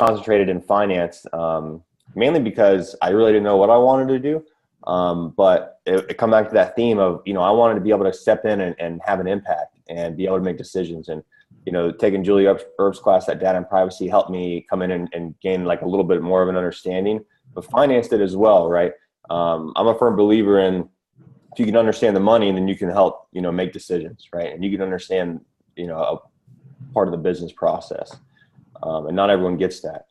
concentrated in finance, mainly because I really didn't know what I wanted to do. But it come back to that theme of, I wanted to be able to step in and have an impact and be able to make decisions. And, taking Julie Erb's class at Data and Privacy helped me come in and gain like a little bit more of an understanding, but finance did as well, right? I'm a firm believer in, if you can understand the money, then you can help, make decisions, right? And you can understand, a part of the business process. And not everyone gets that.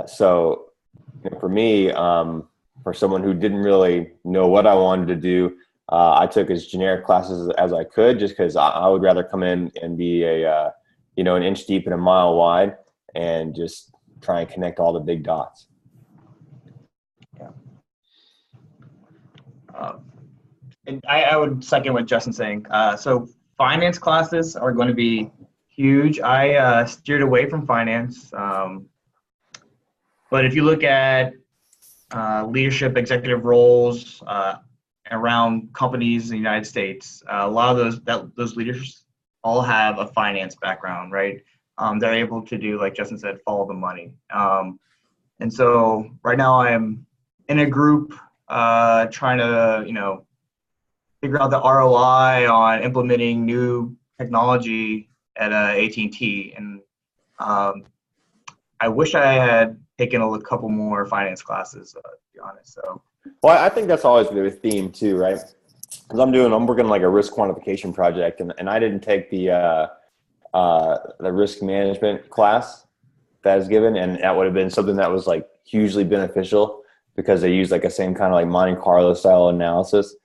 So for me, for someone who didn't really know what I wanted to do, I took as generic classes as I could, just because I would rather come in and be an inch deep and a mile wide and just try and connect all the big dots. Yeah. And I would second what Justin's saying. So finance classes are going to be huge. I steered away from finance. But if you look at leadership, executive roles around companies in the United States, a lot of those leaders all have a finance background, right? They're able to do, like Justin said, follow the money. And so right now I am in a group trying to, figure out the ROI on implementing new technology at AT&T. And I wish I had taken a couple more finance classes, to be honest. So, well, I think that's always been a theme too, right? Because I'm working like a risk quantification project, and I didn't take the risk management class that is given, and that would have been something that was like hugely beneficial because they use like a same kind of like Monte Carlo style analysis.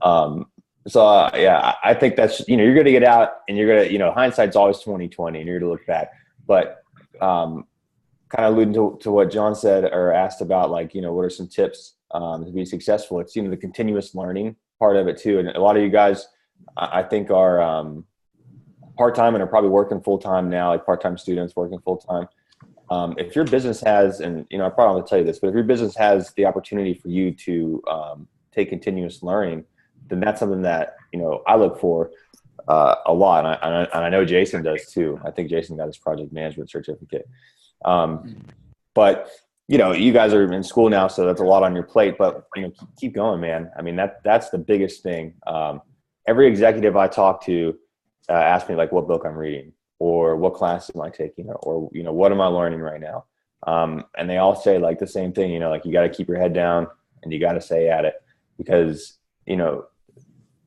Yeah, I think that's, you're going to get out and you're going to, hindsight's always 20/20 and you're going to look back, but kind of alluding to what John said or asked about, like, what are some tips to be successful? It's, the continuous learning part of it too. And a lot of you guys, I think, are part-time and are probably working full-time now, like part-time students working full-time. If your business has, and, I probably don't have to tell you this, but if your business has the opportunity for you to take continuous learning, then that's something that, I look for a lot. And I know Jason does too. I think Jason got his project management certificate. But, you guys are in school now, so that's a lot on your plate, but, keep going, man. I mean, that's the biggest thing. Every executive I talk to asks me like what book I'm reading or what class am I taking or what am I learning right now? And they all say like the same thing, like you got to keep your head down and you got to stay at it because,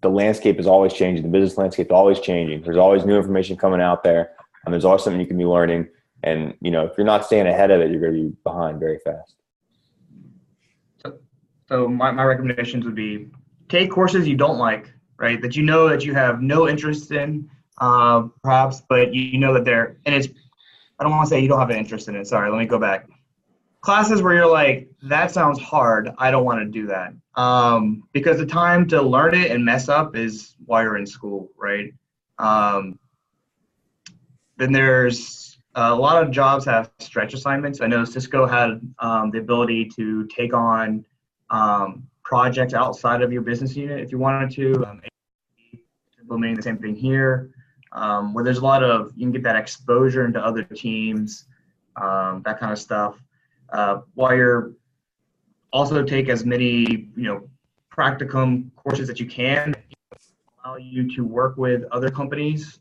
the landscape is always changing. The business landscape is always changing. There's always new information coming out there, and there's always something you can be learning. And, if you're not staying ahead of it, you're going to be behind very fast. So my recommendations would be take courses you don't like, right? That that you have no interest in, perhaps, but that they're, and I don't want to say you don't have an interest in it. Sorry, let me go back. Classes where you're like, that sounds hard, I don't want to do that. Because the time to learn it and mess up is while you're in school, right? Then there's a lot of jobs have stretch assignments. I know Cisco had the ability to take on projects outside of your business unit if you wanted to. Implementing the same thing here, where there's a lot of, you can get that exposure into other teams, that kind of stuff. While you're also take as many, practicum courses that you can allow you to work with other companies.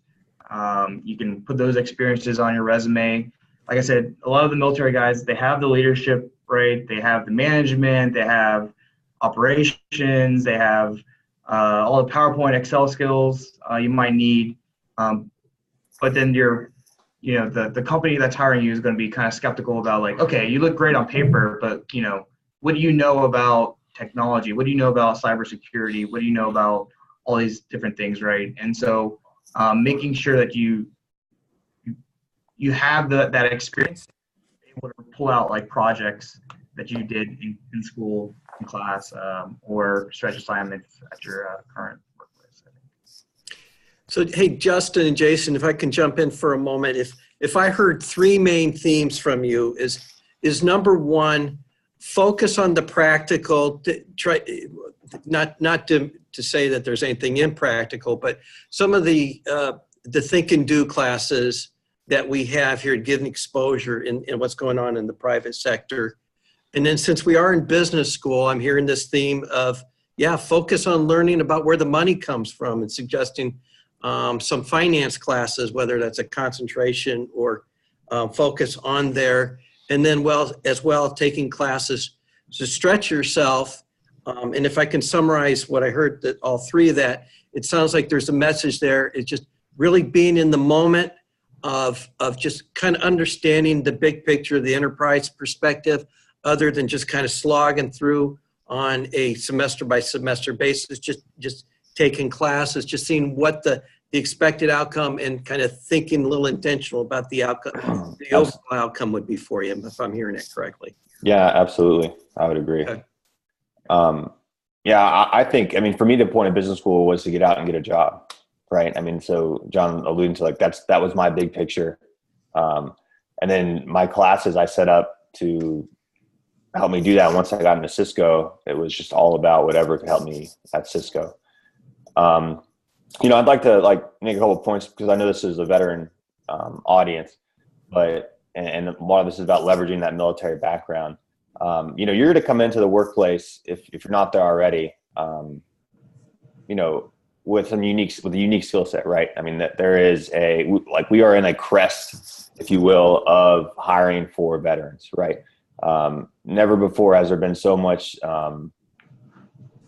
You can put those experiences on your resume. Like I said, a lot of the military guys, they have the leadership, right? They have the management, they have operations, they have all the PowerPoint, Excel skills you might need. But then the company that's hiring you is going to be kind of skeptical about like, okay, you look great on paper, but what do you know about technology? What do you know about cybersecurity? What do you know about all these different things, right? And so making sure that you have that experience, able to pull out like projects that you did in school, in class, or stretch assignments at your current workplace. So, hey, Justin and Jason, if I can jump in for a moment, if I heard three main themes from you, is number one, focus on the practical. Try not to say that there's anything impractical, but some of the think and do classes that we have here, getting exposure in what's going on in the private sector. And then since we are in business school, I'm hearing this theme of, yeah, focus on learning about where the money comes from and suggesting some finance classes, whether that's a concentration or focus on there. And then as well, taking classes to stretch yourself. And if I can summarize what I heard, that all three of that, it sounds like there's a message there. It's just really being in the moment of just kind of understanding the big picture, the enterprise perspective, other than just kind of slogging through on a semester by semester basis, just taking classes, just seeing what the expected outcome and kind of thinking a little intentional about the outcome, the overall outcome would be for you, if I'm hearing it correctly. Yeah, absolutely. I would agree. Okay. Yeah, I think, I mean, for me, the point of business school was to get out and get a job, right? I mean, so John alluding to, like, that was my big picture. And then my classes I set up to help me do that. Once I got into Cisco, it was just all about whatever could help me at Cisco. I'd like to make a couple of points because I know this is a veteran audience, but and a lot of this is about leveraging that military background. You're going to come into the workplace if you're not there already, with a unique skill set, right? I mean, that there is we are in a crest, if you will, of hiring for veterans, right? Never before has there been so much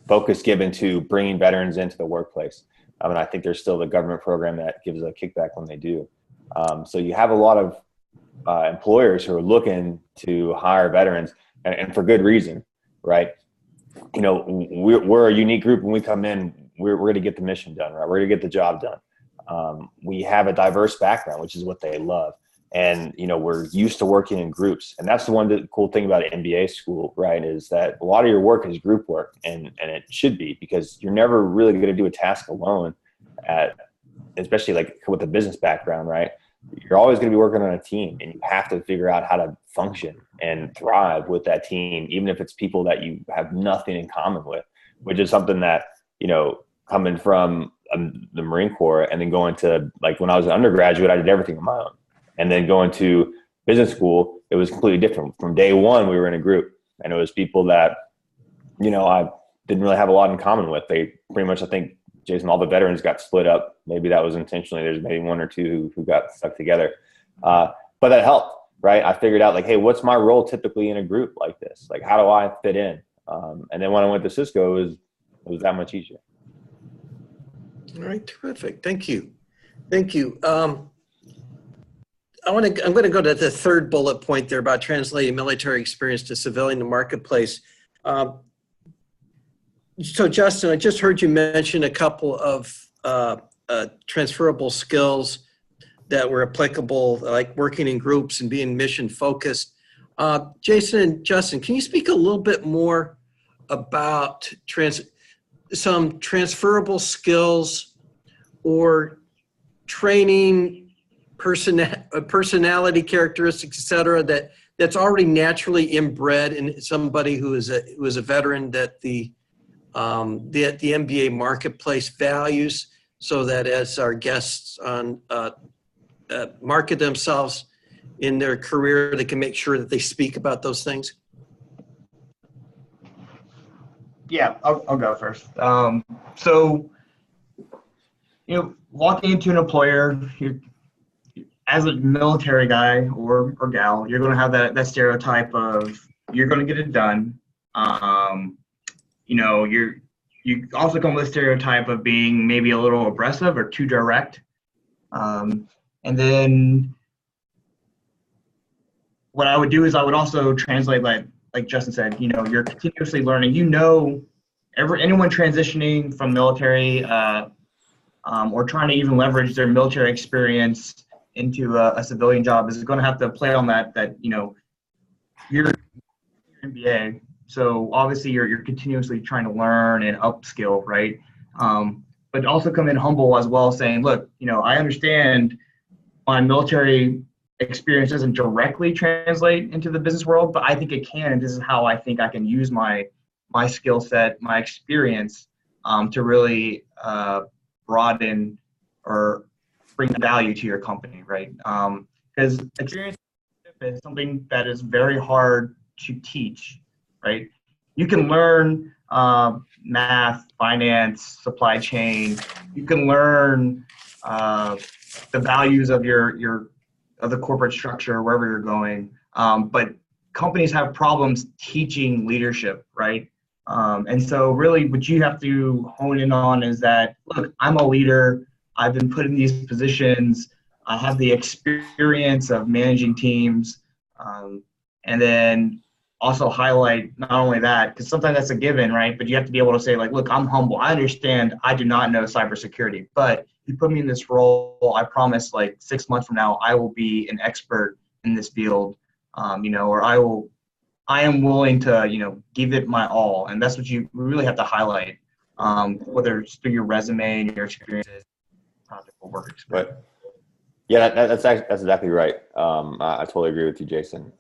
focus given to bringing veterans into the workplace. And I think there's still the government program that gives a kickback when they do. So you have a lot of employers who are looking to hire veterans, and for good reason, right? We're a unique group. When we come in, we're going to get the mission done, right? We're going to get the job done. We have a diverse background, which is what they love. And, we're used to working in groups. And that's the cool thing about MBA school, right, is that a lot of your work is group work. And it should be, because you're never really going to do a task alone, especially like with a business background, right? You're always going to be working on a team, and you have to figure out how to function and thrive with that team, even if it's people that you have nothing in common with, which is something that, coming from the Marine Corps and then going to, like, when I was an undergraduate, I did everything on my own. And then going to business school, it was completely different. From day one, we were in a group, and it was people that, I didn't really have a lot in common with. They pretty much, I think, Jason, all the veterans got split up. Maybe that was intentionally. There's maybe one or two who got stuck together. But that helped, right? I figured out, like, hey, what's my role typically in a group like this? Like, how do I fit in? And then when I went to Cisco, it was that much easier. All right, terrific. Thank you. I'm going to go to the third bullet point there about translating military experience to civilian marketplace. So Justin, I just heard you mention a couple of transferable skills that were applicable, like working in groups and being mission focused. Jason and Justin, can you speak a little bit more about some transferable skills or training, personality characteristics, et cetera, that's already naturally inbred in somebody who is a veteran that the MBA marketplace values, so that as our guests on market themselves in their career, they can make sure that they speak about those things? Yeah, I'll go first. Walking into an employer, as a military guy or gal, you're going to have that stereotype of you're going to get it done. You also come with a stereotype of being maybe a little aggressive or too direct. And then what I would do is I would also translate, like Justin said, you're continuously learning. Anyone transitioning from military or trying to even leverage their military experience into a civilian job is going to have to play on that you're MBA. So obviously you're continuously trying to learn and upskill, right? But also come in humble as well, saying, look, I understand my military experience doesn't directly translate into the business world, but I think it can, and this is how I think I can use my skill set, my experience to really broaden or bring value to your company, right? because experience is something that is very hard to teach, right? You can learn math, finance, supply chain. You can learn the values of of the corporate structure wherever you're going. But companies have problems teaching leadership, right? And so really what you have to hone in on is that, look, I'm a leader. I've been put in these positions. I have the experience of managing teams. And then also highlight not only that, because sometimes that's a given, right? But you have to be able to say, like, look, I'm humble. I understand I do not know cybersecurity, but you put me in this role, I promise like 6 months from now, I will be an expert in this field, or I am willing to, give it my all. And that's what you really have to highlight, whether it's through your resume and your experiences, practical work experience. But yeah, that's exactly right. I totally agree with you, Jason.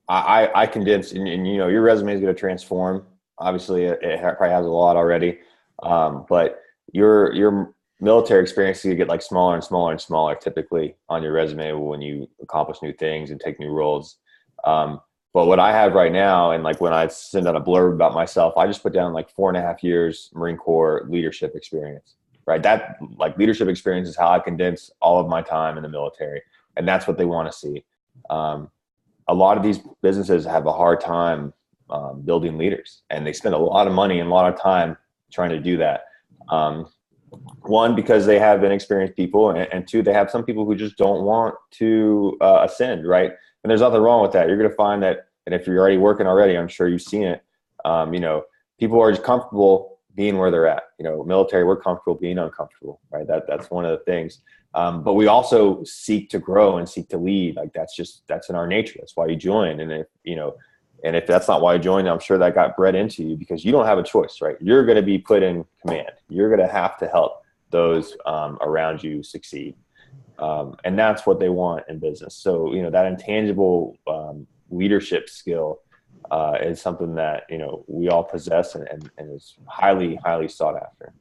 I condensed, and your resume is going to transform. Obviously, it probably has a lot already, but your military experience, you get like smaller and smaller and smaller typically on your resume when you accomplish new things and take new roles. But what I have right now, and like when I send out a blurb about myself, I just put down like 4.5 years Marine Corps leadership experience, right? That like leadership experience is how I condense all of my time in the military. And that's what they want to see. A lot of these businesses have a hard time building leaders, and they spend a lot of money and a lot of time trying to do that. One, because they have inexperienced people, and two, they have some people who just don't want to ascend, right? And there's nothing wrong with that. You're going to find that, and if you're already working already, I'm sure you've seen it. People are just comfortable being where they're at. Military, we're comfortable being uncomfortable, right? That's one of the things. But we also seek to grow and seek to lead. Like that's in our nature. That's why you join. And if that's not why you joined, I'm sure that got bred into you because you don't have a choice, right? You're going to be put in command. You're going to have to help those around you succeed. And that's what they want in business. So, that intangible leadership skill is something that, we all possess and is highly, highly sought after.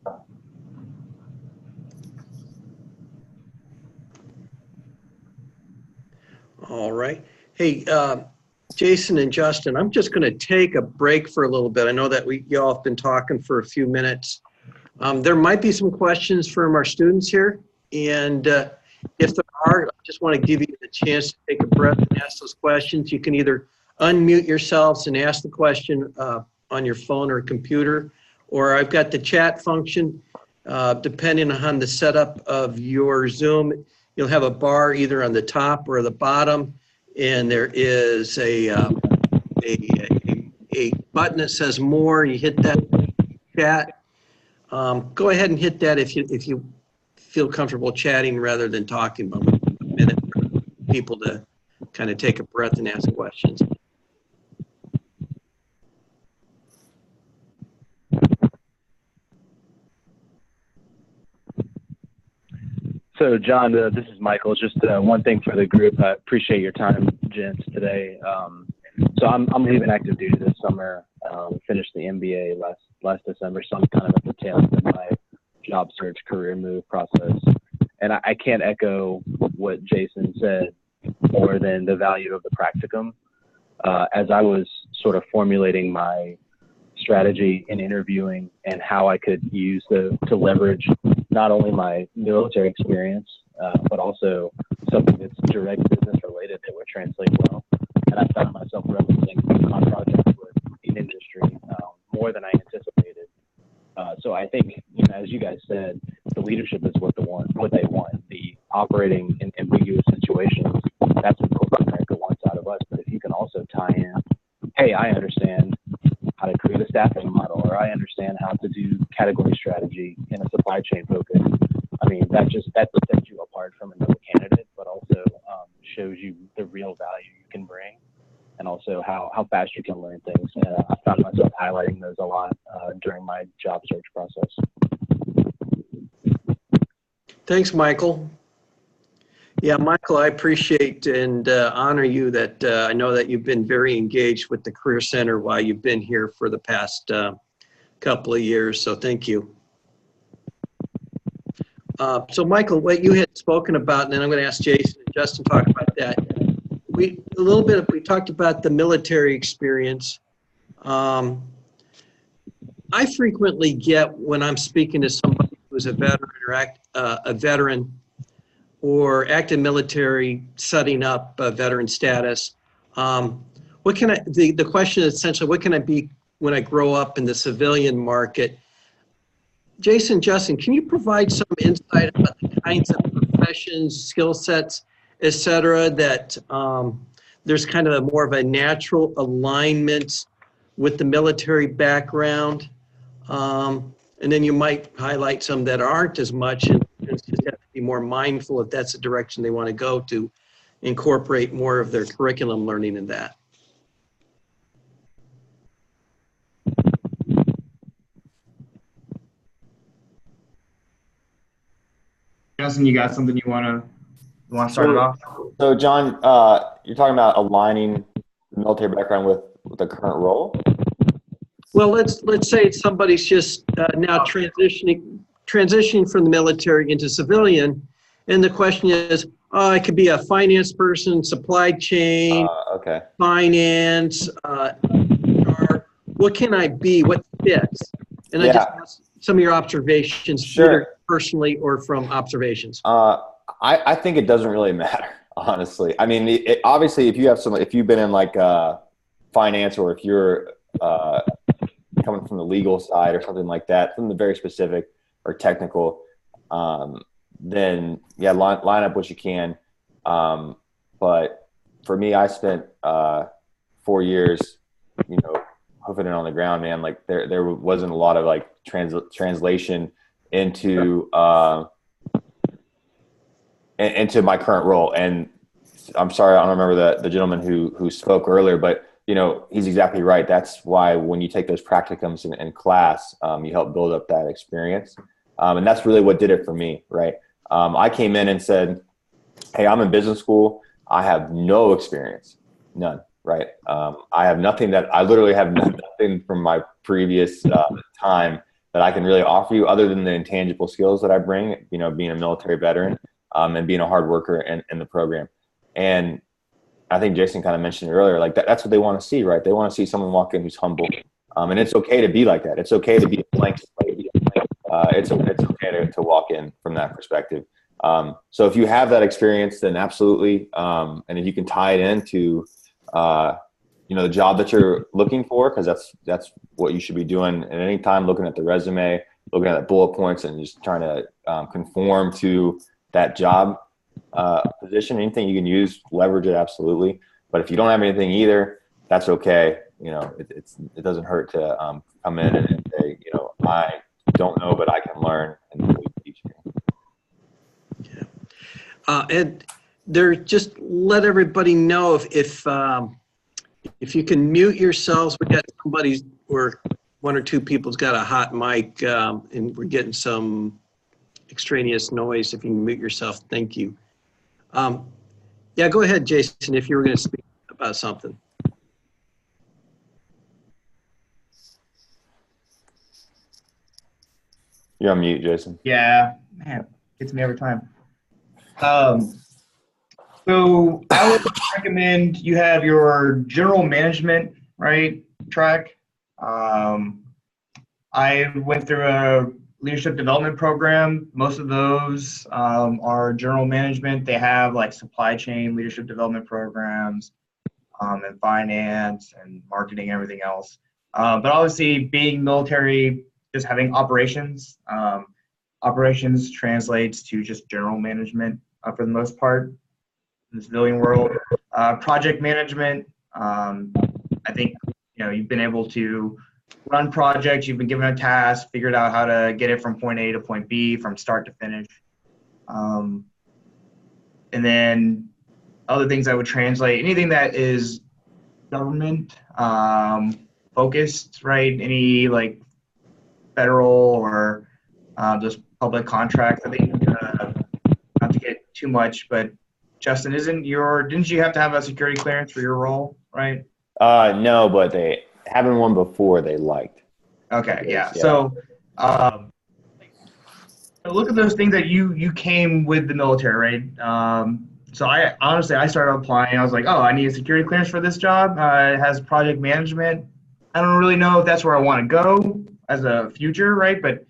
All right. Hey, Jason and Justin, I'm just going to take a break for a little bit. I know that y'all have been talking for a few minutes. There might be some questions from our students here. And if there are, I just want to give you the chance to take a breath and ask those questions. You can either unmute yourselves and ask the question on your phone or computer, or I've got the chat function. Depending on the setup of your Zoom, you'll have a bar either on the top or the bottom, and there is a button that says more. You hit that chat. Go ahead and hit that if you feel comfortable chatting rather than talking, but a minute for people to kind of take a breath and ask questions. So, John, this is Michael. Just one thing for the group. I appreciate your time, gents, today. So I'm leaving active duty this summer. Finished the MBA last December, so I'm kind of at the tail end of my job search career move process. And I can't echo what Jason said more than the value of the practicum. As I was sort of formulating my strategy in interviewing and how I could use to leverage not only my military experience, but also something that's direct business related that would translate well. And I found myself referencing on projects in industry more than I anticipated. So I think, as you guys said, the leadership is what they want. The operating in ambiguous situations, that's what corporate America wants out of us. But if you can also tie in, hey, I understand how to create a staffing model, or I understand how to do category strategy in a supply chain focus. I mean, that sets you apart from another candidate, but also shows you the real value you can bring, and also how fast you can learn things. And I found myself highlighting those a lot during my job search process. Thanks, Michael. Yeah, Michael, I appreciate and honor you that I know that you've been very engaged with the Career Center while you've been here for the past couple of years, so thank you. So Michael, what you had spoken about, and then I'm going to ask Jason and Justin to talk about that. We talked about the military experience. I frequently get, when I'm speaking to somebody who's a veteran or active military setting up veteran status, the question is essentially, what can I be when I grow up in the civilian market? Jason, Justin, can you provide some insight about the kinds of professions, skill sets, et cetera, that there's kind of more of a natural alignment with the military background? And then you might highlight some that aren't as much, and just have to be more mindful if that's the direction they want to go, to incorporate more of their curriculum learning in that. Justin, you got something you want to start it off? So John, you're talking about aligning the military background with the current role? Well, let's say somebody's just now transitioning from the military into civilian, and the question is, I could be a finance person, supply chain, okay, finance, what can I be? What fits? And I just asked some of your observations, either personally or from observations. I think it doesn't really matter, honestly. I mean, obviously, if you've been in like finance, or if you're coming from the legal side or something like that, something very specific or technical, then line up what you can. But for me, I spent 4 years, hoofing it on the ground, man. Like there wasn't a lot of like translation into my current role. And I'm sorry, I don't remember the gentleman who spoke earlier, but he's exactly right. That's why when you take those practicums in class, you help build up that experience. And that's really what did it for me, right? I came in and said, hey, I'm in business school. I have no experience, none, right? I literally have nothing from my previous time that I can really offer you other than the intangible skills that I bring, being a military veteran and being a hard worker in the program. And I think Jason kind of mentioned it earlier, like that's what they want to see, right? They want to see someone walk in who's humble. And it's okay to be like that. It's okay to be a blank slate. It's okay to walk in from that perspective. So if you have that experience, then absolutely. And if you can tie it into, the job that you're looking for, because that's what you should be doing at any time, looking at the resume, looking at the bullet points, and just trying to conform to that job position. Anything you can use, leverage it, absolutely. But if you don't have anything either, that's okay. It doesn't hurt to come in and say, I don't know, but I can learn, and we teach me. Yeah. And just let everybody know if you can mute yourselves. We got somebody or one or two people's got a hot mic, and we're getting some extraneous noise. If you can mute yourself, thank you. Go ahead, Jason, if you were going to speak about something. You're on mute, Jason. Yeah, man, gets me every time. So I would recommend you have your general management, right, track. I went through a leadership development program. Most of those are general management. They have like supply chain leadership development programs, and finance and marketing, everything else. But obviously, being military, just having operations, operations translates to just general management for the most part in the civilian world. Project management, I think you've been able to run projects, you've been given a task, figured out how to get it from point A to point B from start to finish. And then other things I would translate, anything that is government focused, right? Any like federal or just public contracts. I think not to get too much, but Justin, didn't you have to have a security clearance for your role, right? No, but they having one before they liked. Okay, yeah. So Look at those things that you came with the military, right? So I honestly I started applying. I was like, oh, I need a security clearance for this job. It has project management. I don't really know if that's where I want to go as a future, right? But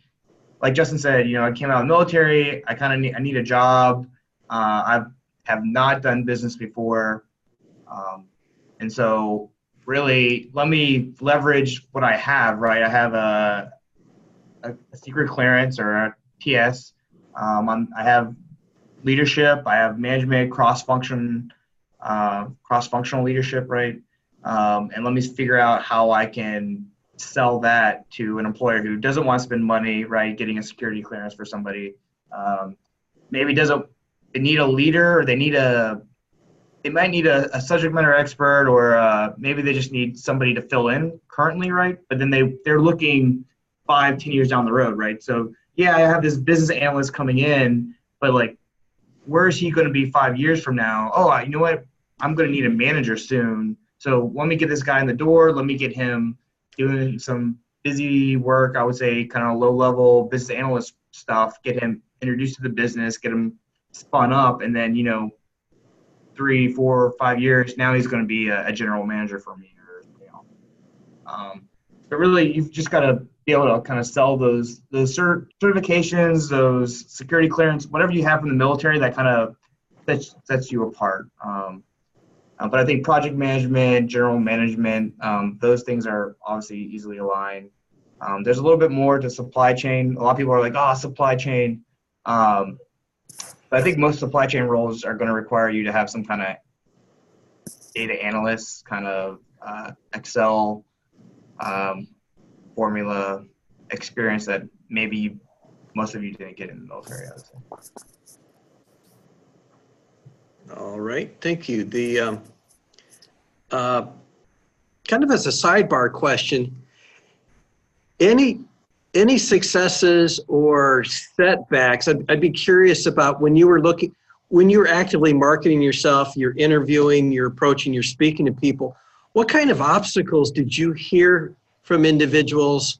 like Justin said, I came out of the military. I kind of need a job. I have not done business before, and so really let me leverage what I have. Right, I have a secret clearance or a TS. I have leadership. I have management, cross-functional leadership, right? And let me figure out how I can sell that to an employer who doesn't want to spend money, right? Getting a security clearance for somebody. Maybe they need a leader, or they might need a subject matter expert, or maybe they just need somebody to fill in currently, right? But then they're looking 5-10 years down the road, right? So yeah, I have this business analyst coming in, but like, where is he going to be 5 years from now? Oh, you know what? I'm going to need a manager soon. So let me get this guy in the door. Let me get him doing some busy work. I would say kind of low-level business analyst stuff. Get him introduced to the business. Get him spun up, and then 3, 4, 5 years. Now he's going to be a general manager for me. But really, you've just got to be able to kind of sell those certifications, those security clearance, whatever you have from the military that kind of sets you apart. But I think project management, general management, those things are obviously easily aligned. There's a little bit more to supply chain. A lot of people are like, supply chain. But I think most supply chain roles are going to require you to have some kind of data analyst, kind of Excel formula experience that maybe most of you didn't get in the military, I would say. All right, thank you. The kind of as a sidebar question, any successes or setbacks? I'd be curious about when you were actively marketing yourself, you're interviewing, you're approaching, you're speaking to people. What kind of obstacles did you hear from individuals?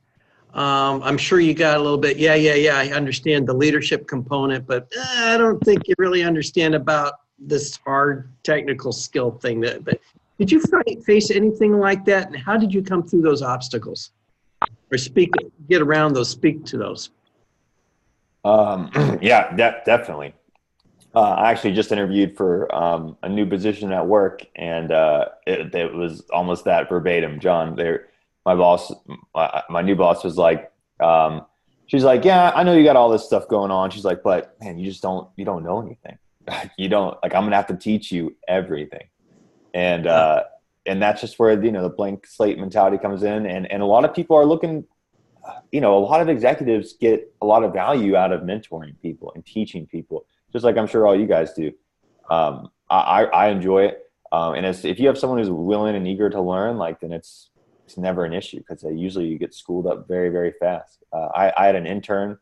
I'm sure you got a little bit, I understand the leadership component, but I don't think you really understand about this hard technical skill thing. But did you face anything like that? And how did you come through those obstacles? Or get around those, speak to those? Yeah, definitely. I actually just interviewed for a new position at work, and it was almost that verbatim. John, my boss, my new boss was like, she's like, yeah, I know you got all this stuff going on. She's like, but man, you don't know anything. I'm going to have to teach you everything. And that's just where, the blank slate mentality comes in. And a lot of people are looking, a lot of executives get a lot of value out of mentoring people and teaching people, just like I'm sure all you guys do. I enjoy it. And if you have someone who's willing and eager to learn, then it's never an issue, because you get schooled up very, very fast. I had an intern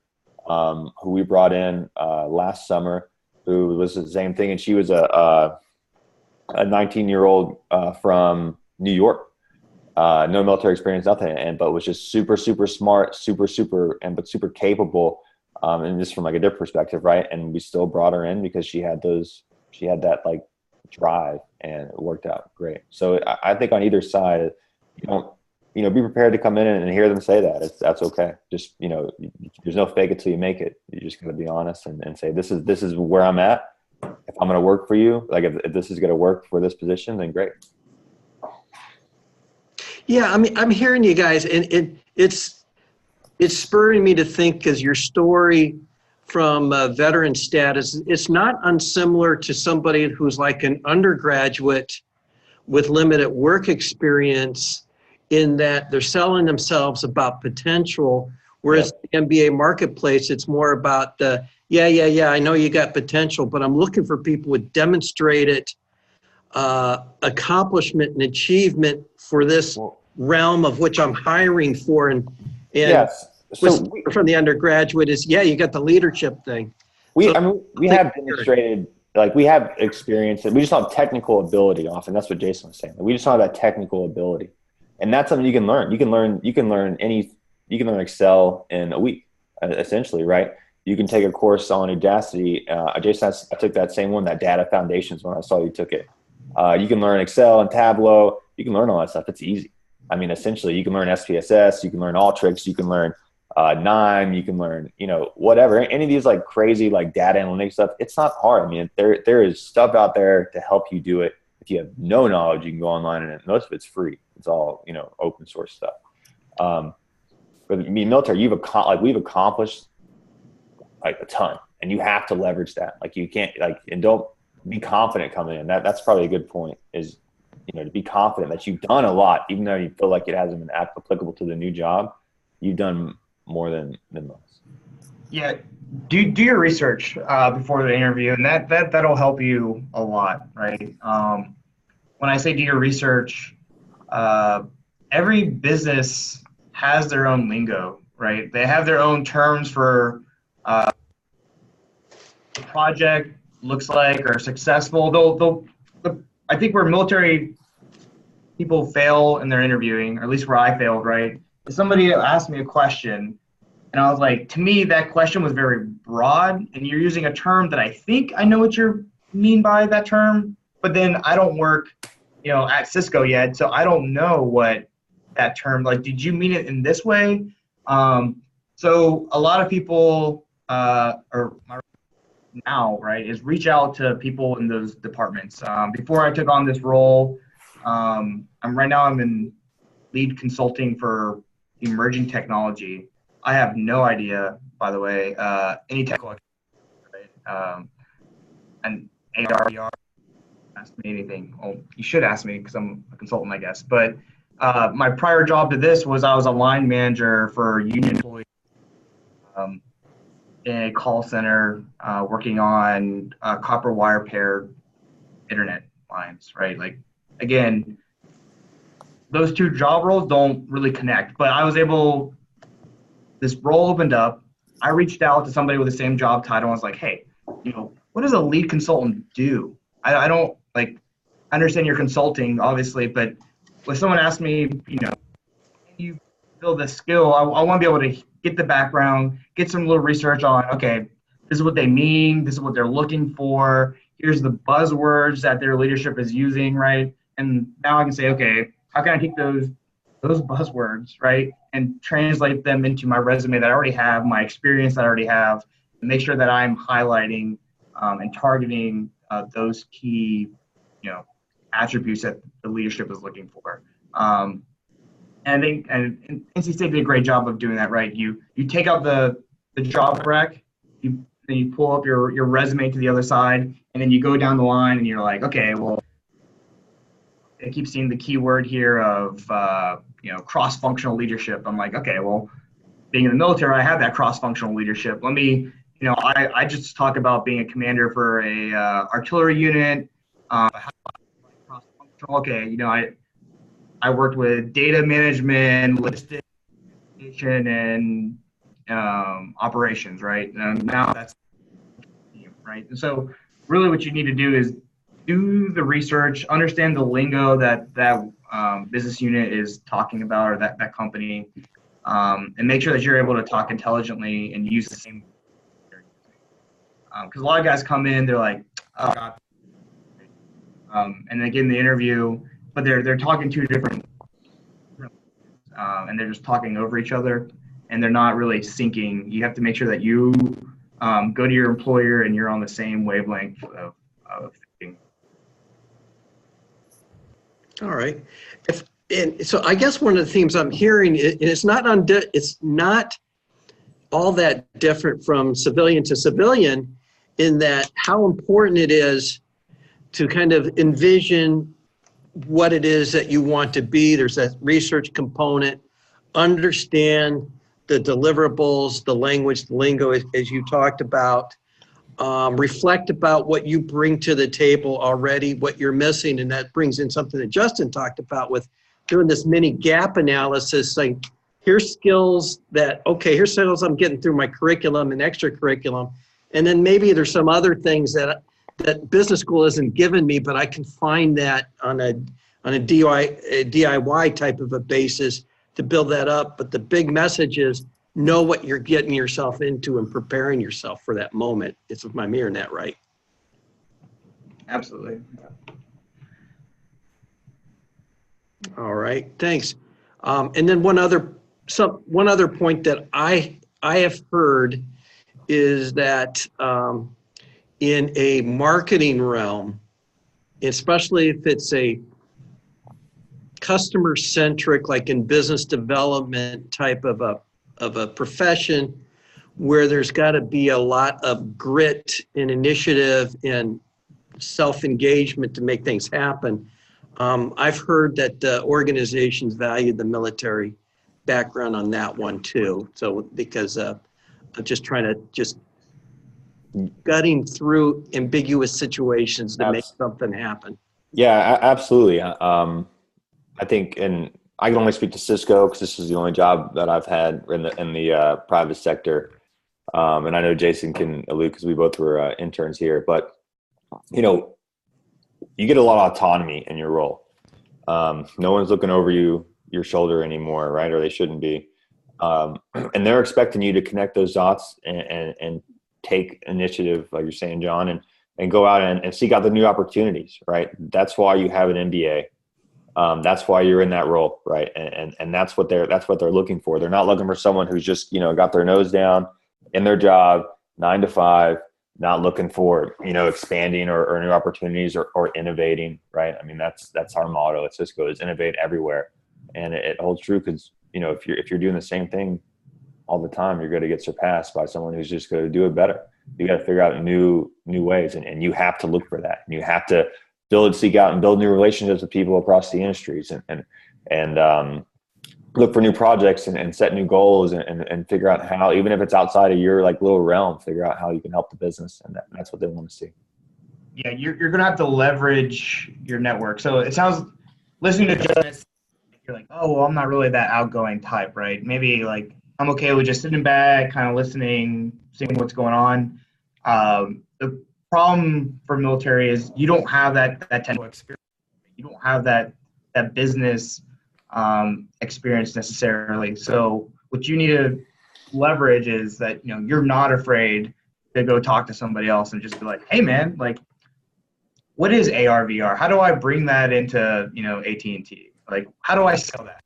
who we brought in last summer, who was the same thing. And she was a 19-year-old from New York, no military experience, nothing, but was just super, super smart, super capable. And just from a different perspective, right? And we still brought her in because she had that drive, and it worked out great. So I think on either side, be prepared to come in and hear them say that. That's okay. Just, there's no fake it till you make it. You just got to be honest and say, this is where I'm at. If I'm going to work for you, if this is going to work for this position, then great. Yeah, I'm hearing you guys, and it's spurring me to think, because your story from veteran status, it's not unsimilar to somebody who's like an undergraduate with limited work experience, in that they're selling themselves about potential, whereas the MBA marketplace, it's more about I know you got potential, but I'm looking for people with demonstrated accomplishment and achievement for this realm of which I'm hiring for. And yes. So from the undergraduate is, you got the leadership thing. We have demonstrated, we have experience, we just don't have technical ability often. That's what Jason was saying. We just don't have that technical ability. And that's something you can learn. You can learn Excel in a week, essentially, right? You can take a course on Udacity. Jason, I took that same one, that Data Foundations, when I saw you took it. You can learn Excel and Tableau. You can learn all that stuff. It's easy. I mean, essentially, you can learn SPSS. You can learn Alteryx. You can learn NIME. You can learn, whatever. Any of these like crazy like data analytics stuff. It's not hard. I mean, there is stuff out there to help you do it. If you have no knowledge, you can go online, and most of it's free. It's all open source stuff. But I mean, military, we've accomplished like a ton, and you have to leverage that. Like you can't and don't be confident coming in. That's probably a good point, is to be confident that you've done a lot, even though you feel like it hasn't been applicable to the new job. You've done more than most. Yeah, do your research before the interview, and that'll help you a lot, right? When I say do your research, every business has their own lingo, right? They have their own terms for the project looks like or successful. I think where military people fail in their interviewing, or at least where I failed, right? Somebody asked me a question, and I was like, to me, that question was very broad, and you're using a term that I think I know what you mean by that term, but then I don't work, at Cisco yet, so I don't know what that term, like, did you mean it in this way? So a lot of people, right, is reach out to people in those departments. Before I took on this role, I'm in lead consulting for emerging technology. I have no idea, by the way, any technical, right? And AR, VR, ask me anything. Well, you should ask me because I'm a consultant, I guess. But my prior job to this was I was a line manager for union employees in a call center working on copper wire paired internet lines, right? Like, again, those two job roles don't really connect, but I was able, this role opened up. I reached out to somebody with the same job title. I was like, hey, what does a lead consultant do? I don't I understand you're consulting, obviously, but when someone asks me, can you build this skill? I want to be able to get the background, get some little research on, okay, this is what they mean. This is what they're looking for. Here's the buzzwords that their leadership is using, right? And now I can say, okay, how can I take those buzzwords, right, and translate them into my resume that I already have, my experience that I already have, and make sure that I'm highlighting and targeting those key, attributes that the leadership is looking for. And I think, and NC State did a great job of doing that, right? You take out the job rec, then you pull up your resume to the other side, and then you go down the line, and you're like, okay, well, I keep seeing the keyword here of cross-functional leadership. I'm like, okay, well, being in the military, I have that cross-functional leadership. Let me, I just talk about being a commander for a artillery unit. Cross-functional. Okay, I worked with data management, logistics, and operations, right? And now that's right. And so, really, what you need to do is do the research, understand the lingo that business unit is talking about, or that company, and make sure that you're able to talk intelligently and use the same. Because a lot of guys come in, they're like, oh God, and they get in the interview, but they're talking two different, and they're just talking over each other, and they're not really syncing. You have to make sure that you go to your employer and you're on the same wavelength of thinking. All right. And so I guess one of the themes I'm hearing, it's not all that different from civilian to civilian, in that how important it is to kind of envision what it is that you want to be. There's that research component, understand the deliverables, the language, the lingo, as you talked about, reflect about what you bring to the table already, what you're missing, and that brings in something that Justin talked about with doing this mini gap analysis, saying, here's skills that, okay, here's skills I'm getting through my curriculum and extracurriculum, and then maybe there's some other things that business school isn't giving me, but I can find that on a DIY type of a basis to build that up. But the big message is know what you're getting yourself into and preparing yourself for that moment. Am I hearing that right? Absolutely. All right, thanks. And then one other point that I have heard is that in a marketing realm, especially if it's a customer centric, like in business development type of a profession, where there's got to be a lot of grit and initiative and self-engagement to make things happen. I've heard that organizations value the military background on that one too. So because I'm just trying to gutting through ambiguous situations to make something happen. Yeah, absolutely. I think, and I can only speak to Cisco because this is the only job that I've had in the private sector. And I know Jason can allude because we both were interns here, but you get a lot of autonomy in your role. No one's looking over your shoulder anymore, right? Or they shouldn't be. And they're expecting you to connect those dots and take initiative, like you're saying, John, and go out and seek out the new opportunities, right? That's why you have an MBA. That's why you're in that role, right? And that's what they're looking for. They're not looking for someone who's just, got their nose down in their job, 9 to 5, not looking for, expanding or new opportunities or innovating, right? I mean, that's our motto at Cisco, is innovate everywhere. And it holds true because, if you're doing the same thing all the time, you're going to get surpassed by someone who's just going to do it better. You got to figure out new ways, and you have to look for that. And you have to seek out and build new relationships with people across the industries and look for new projects and set new goals and figure out how, even if it's outside of your little realm, figure out how you can help the business. And that's what they want to see. Yeah, you're going to have to leverage your network. So it sounds, listening to Jonas, you're like, oh, well, I'm not really that outgoing type, right? Maybe I'm okay with just sitting back, kind of listening, seeing what's going on. The problem for military is you don't have that technical experience. You don't have that business experience necessarily. So what you need to leverage is that you're not afraid to go talk to somebody else and just be like, hey man, what is AR VR? How do I bring that into AT&T? How do I sell that?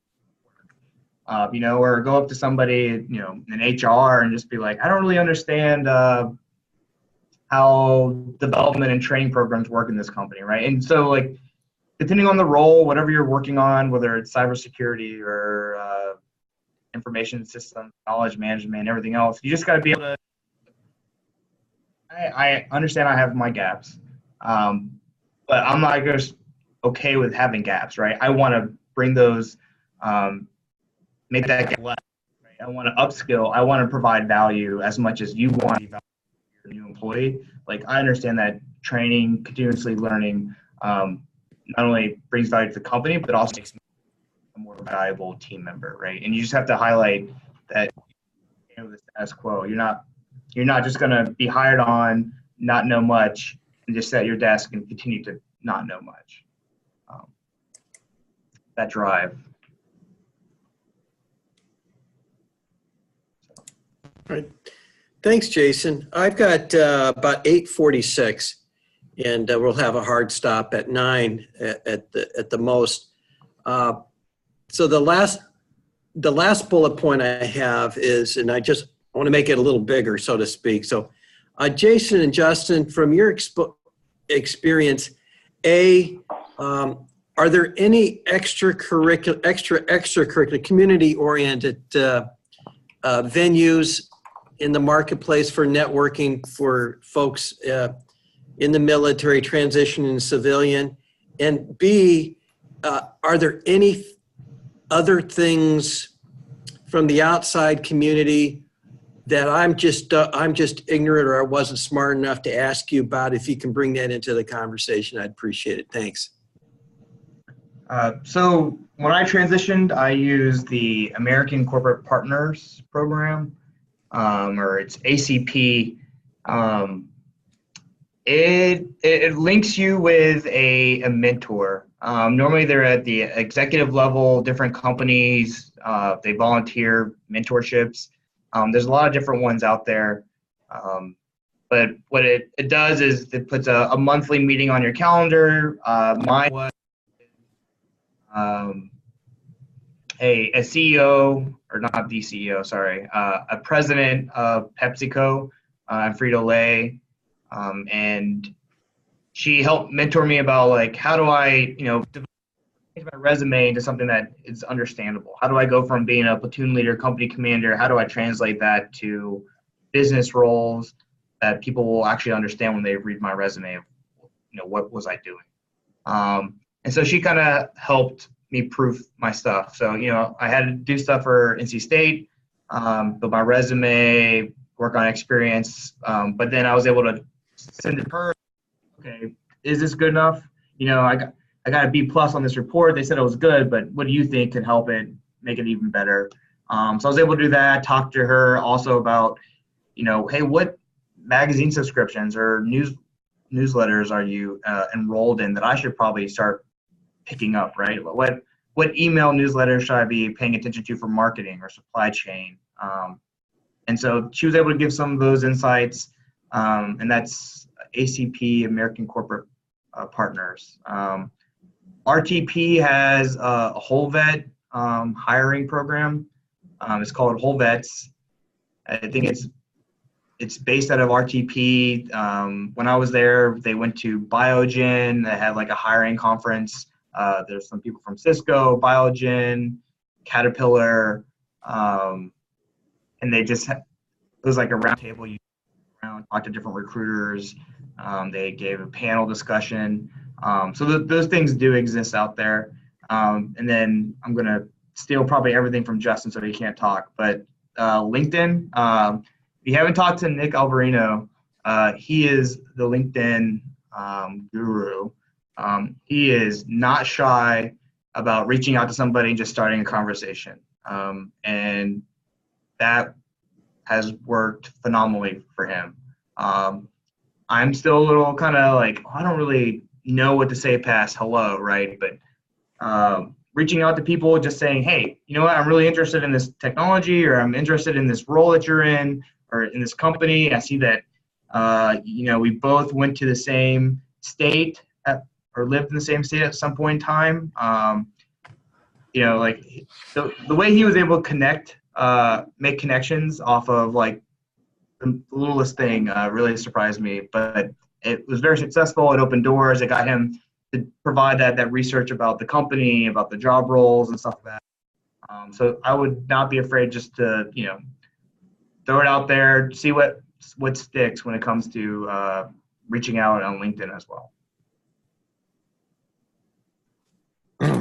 Or go up to somebody in HR and just be like, I don't really understand how development and training programs work in this company, right? And so depending on the role, whatever you're working on, whether it's cybersecurity or information system, knowledge management, everything else, you just got to be able to. I understand I have my gaps, but I'm not just okay with having gaps, right? I want to bring those, make that gap less. Right? I want to upskill. I want to provide value as much as you want to value your new employee. I understand that training, continuously learning, not only brings value to the company, but also makes me a more valuable team member, right? And you just have to highlight that the status quo. You're not just going to be hired on, not know much, and just sit at your desk and continue to not know much. That drive. All right. Thanks, Jason. I've got about 8:46, and we'll have a hard stop at 9 at the most. So the last bullet point I have is, and I want to make it a little bigger, so to speak. So, Jason and Justin, from your experience, are there any extracurricular, community-oriented venues in the marketplace for networking for folks in the military, transition and civilian? And B, are there any other things from the outside community that I'm just ignorant or I wasn't smart enough to ask you about? If you can bring that into the conversation, I'd appreciate it. Thanks. So when I transitioned, I used the American Corporate Partners Program, or it's ACP. It links you with a mentor. Normally they're at the executive level, different companies. They volunteer mentorships. There's a lot of different ones out there. But what it does is it puts a monthly meeting on your calendar. Mine was a CEO, or not the CEO, sorry, a president of PepsiCo and Frito-Lay. And she helped mentor me about like, how do I, develop my resume into something that is understandable? How do I go from being a platoon leader, company commander? How do I translate that to business roles that people will actually understand when they read my resume of, what was I doing? And so she kind of helped me proof my stuff. So, I had to do stuff for NC State, build my resume, work on experience. But then I was able to send it to her. Okay, is this good enough? I got a B+ on this report. They said it was good, but what do you think can help it make it even better? So I was able to do that, talk to her also about, hey, what magazine subscriptions or newsletters are you enrolled in that I should probably start picking up, right? What email newsletters should I be paying attention to for marketing or supply chain? And so she was able to give some of those insights, and that's ACP, American Corporate Partners. RTP has a whole vet hiring program. It's called Whole Vets. I think it's based out of RTP. When I was there, they went to Biogen. They had like a hiring conference. There's some people from Cisco, Biogen, Caterpillar, and they just it was like a round table. You around, talk to different recruiters. They gave a panel discussion. So those things do exist out there. And then I'm going to steal probably everything from Justin so he can't talk. But LinkedIn, if you haven't talked to Nick Alvarino, he is the LinkedIn guru. He is not shy about reaching out to somebody and just starting a conversation. And that has worked phenomenally for him. I'm still a little kind of like, I don't really know what to say past hello, right? But reaching out to people, just saying, hey, you know what, I'm really interested in this technology, or I'm interested in this role that you're in, or in this company. I see that, we both went to the same state or lived in the same state at some point in time. Like the way he was able to connect, make connections off of like the littlest thing really surprised me, but it was very successful. It opened doors. It got him to provide that research about the company, about the job roles and stuff like that. So I would not be afraid just to, throw it out there, see what sticks when it comes to reaching out on LinkedIn as well.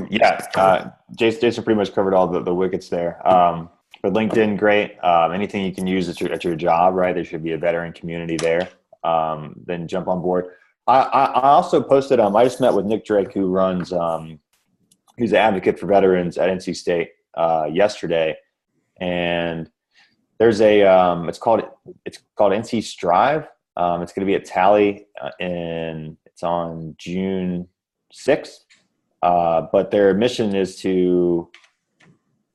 Yeah, Jason pretty much covered all the wickets there. But LinkedIn, great. Anything you can use at your job, right? There should be a veteran community there. Then jump on board. I also posted. I just met with Nick Drake, who runs. He's an advocate for veterans at NC State yesterday, and there's a. It's called NC Strive. It's going to be at Tally, and it's on June 6th. But their mission is to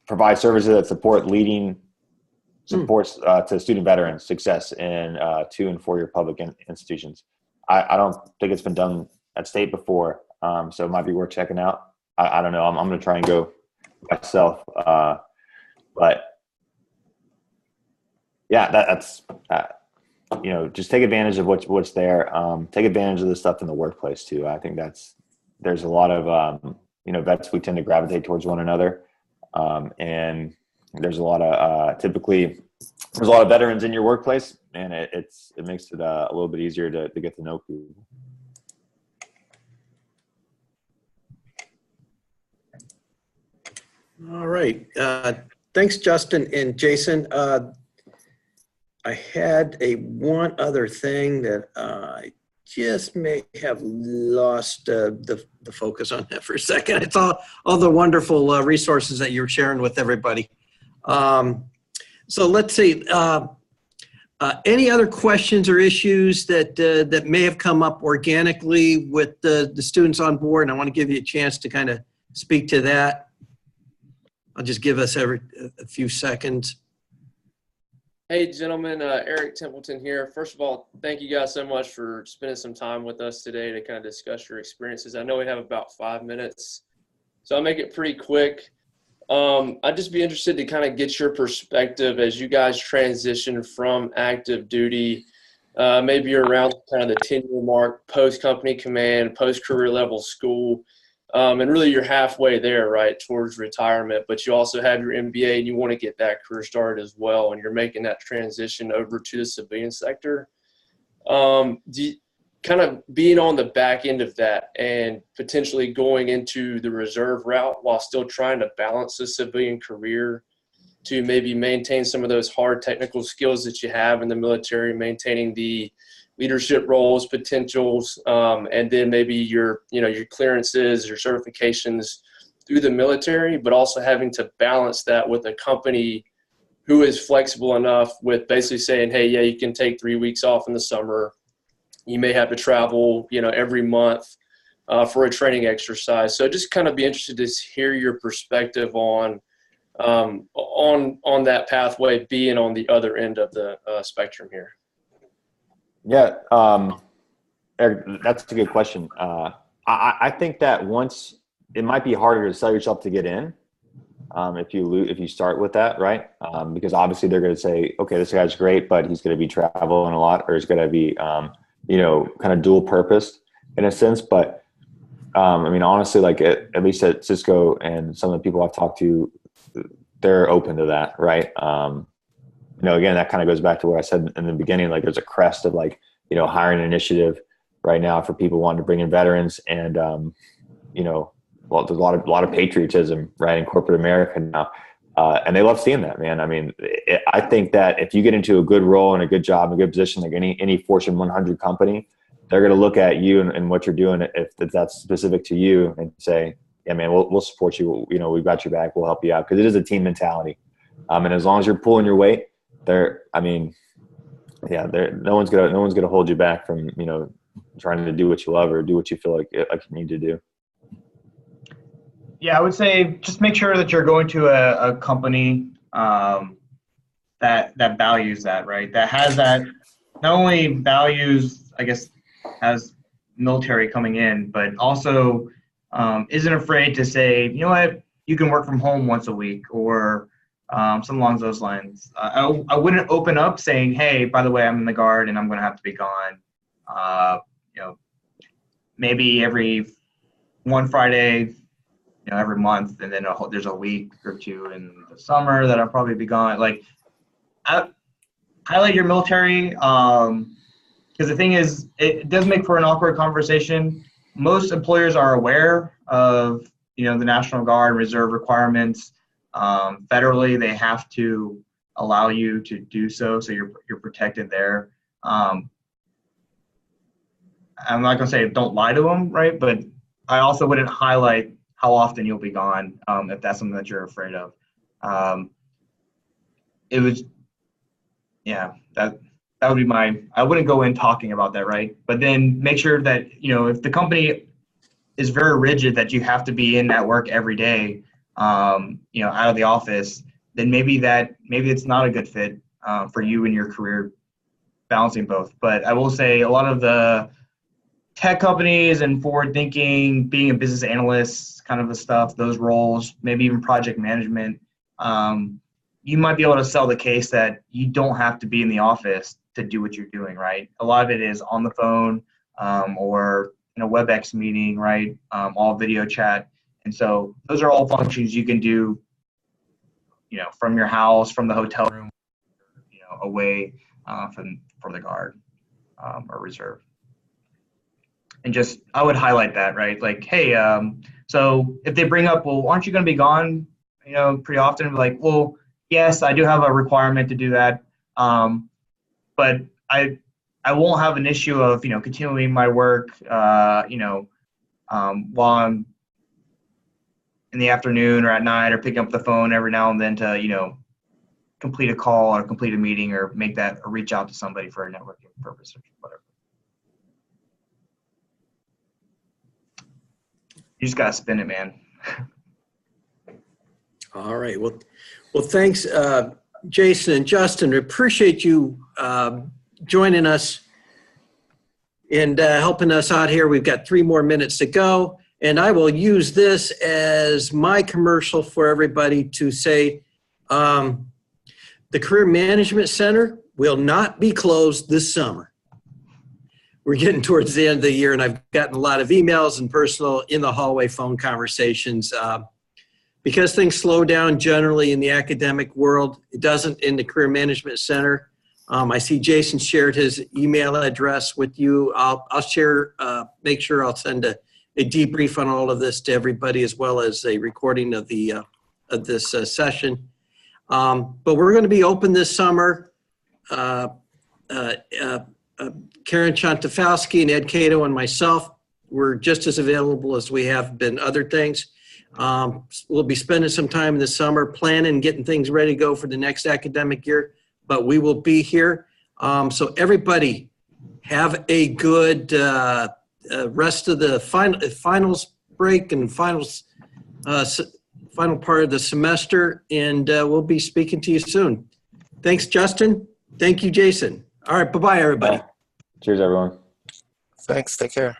provide services that support supports to student veterans' success in 2- and 4-year public institutions. I don't think it's been done at State before, so it might be worth checking out. I don't know. I'm going to try and go myself. But yeah, that's just take advantage of what's there. Take advantage of the stuff in the workplace too. I think there's a lot of vets. We tend to gravitate towards one another, and there's a lot of typically there's a lot of veterans in your workplace, and it makes it a little bit easier to get to know people. All right. Thanks, Justin and Jason. I had one other thing that I just may have lost the focus on that for a second. It's all the wonderful resources that you're sharing with everybody. So let's see. Any other questions or issues that may have come up organically with the students on board? And I want to give you a chance to kind of speak to that. I'll just give us a few seconds. Hey, gentlemen, Eric Templeton here. First of all, thank you guys so much for spending some time with us today to kind of discuss your experiences. I know we have about 5 minutes, so I'll make it pretty quick. I'd just be interested to kind of get your perspective as you guys transition from active duty, maybe around kind of the 10-year mark, post-company command, post-career level school. And really you're halfway there, right, towards retirement, but you also have your MBA and you want to get that career started as well, and you're making that transition over to the civilian sector. Kind of being on the back end of that and potentially going into the reserve route while still trying to balance the civilian career to maybe maintain some of those hard technical skills that you have in the military, maintaining the leadership roles, potentials, and then maybe your clearances, your certifications through the military, but also having to balance that with a company who is flexible enough with basically saying, hey, yeah, you can take 3 weeks off in the summer. You may have to travel, every month for a training exercise. So just kind of be interested to hear your perspective on that pathway, being on the other end of the spectrum here. Yeah, Eric, that's a good question. I think that once it might be harder to sell yourself to get in if you start with that, right? Because obviously they're going to say, okay, this guy's great, but he's going to be traveling a lot, or he's going to be, kind of dual purpose in a sense. But honestly, like at least at Cisco and some of the people I've talked to, they're open to that, right? Again, that kind of goes back to what I said in the beginning. Like there's a crest of hiring initiative right now for people wanting to bring in veterans, and there's a lot of patriotism, right, in corporate America now, and they love seeing that, man. I think that if you get into a good role and a good job, a good position, like any Fortune 100 company, they're going to look at you and what you're doing, if that's specific to you, and say, yeah, man, we'll support you. We've got your back. We'll help you out, because it is a team mentality, and as long as you're pulling your weight, no one's gonna hold you back from trying to do what you love or do what you feel like you need to do. Yeah, I would say just make sure that you're going to a company that values that, right? That has that, not only values, I guess, as military coming in, but also isn't afraid to say, you know what, you can work from home once a week, or something along those lines. I wouldn't open up saying, hey, by the way, I'm in the Guard and I'm going to have to be gone. Maybe every one Friday, every month, and then there's a week or two in the summer that I'll probably be gone. Like, highlight your military, because the thing is, it does make for an awkward conversation. Most employers are aware of the National Guard and Reserve requirements. Federally, they have to allow you to do so you're protected there. I'm not gonna say don't lie to them, right? But I also wouldn't highlight how often you'll be gone if that's something that you're afraid of. That would be I wouldn't go in talking about that, right? But then make sure that if the company is very rigid that you have to be in network every day, out of the office, then maybe it's not a good fit for you and your career, balancing both. But I will say a lot of the tech companies and forward thinking, being a business analyst, kind of the stuff, those roles, maybe even project management, you might be able to sell the case that you don't have to be in the office to do what you're doing, right? A lot of it is on the phone or in a WebEx meeting, right? All video chat. And so those are all functions you can do, from your house, from the hotel room, away from the Guard or Reserve. And just, I would highlight that, right? Like, hey, so if they bring up, well, aren't you going to be gone, pretty often? Like, well, yes, I do have a requirement to do that. But I won't have an issue of, continuing my work, while I'm in the afternoon or at night, or picking up the phone every now and then to, complete a call or complete a meeting, or make that, or reach out to somebody for a networking purpose or whatever. You just got to spin it, man. All right. Well, thanks. Jason and Justin, appreciate you joining us and helping us out here. We've got 3 more minutes to go, and I will use this as my commercial for everybody to say the Career Management Center will not be closed this summer. We're getting towards the end of the year, and I've gotten a lot of emails and personal in the hallway phone conversations. Because things slow down generally in the academic world, it doesn't in the Career Management Center. I see Jason shared his email address with you. I'll share, make sure I'll send a debrief on all of this to everybody, as well as a recording of the of this session. But we're going to be open this summer. Karen Chontafowski and Ed Cato and myself, we're just as available as we have been other things. We'll be spending some time in the summer planning, getting things ready to go for the next academic year, but we will be here. So everybody have a good rest of the finals break and final part of the semester, and we'll be speaking to you soon. Thanks, Justin. Thank you, Jason. All right, bye-bye, everybody. Cheers, everyone. Thanks. Take care.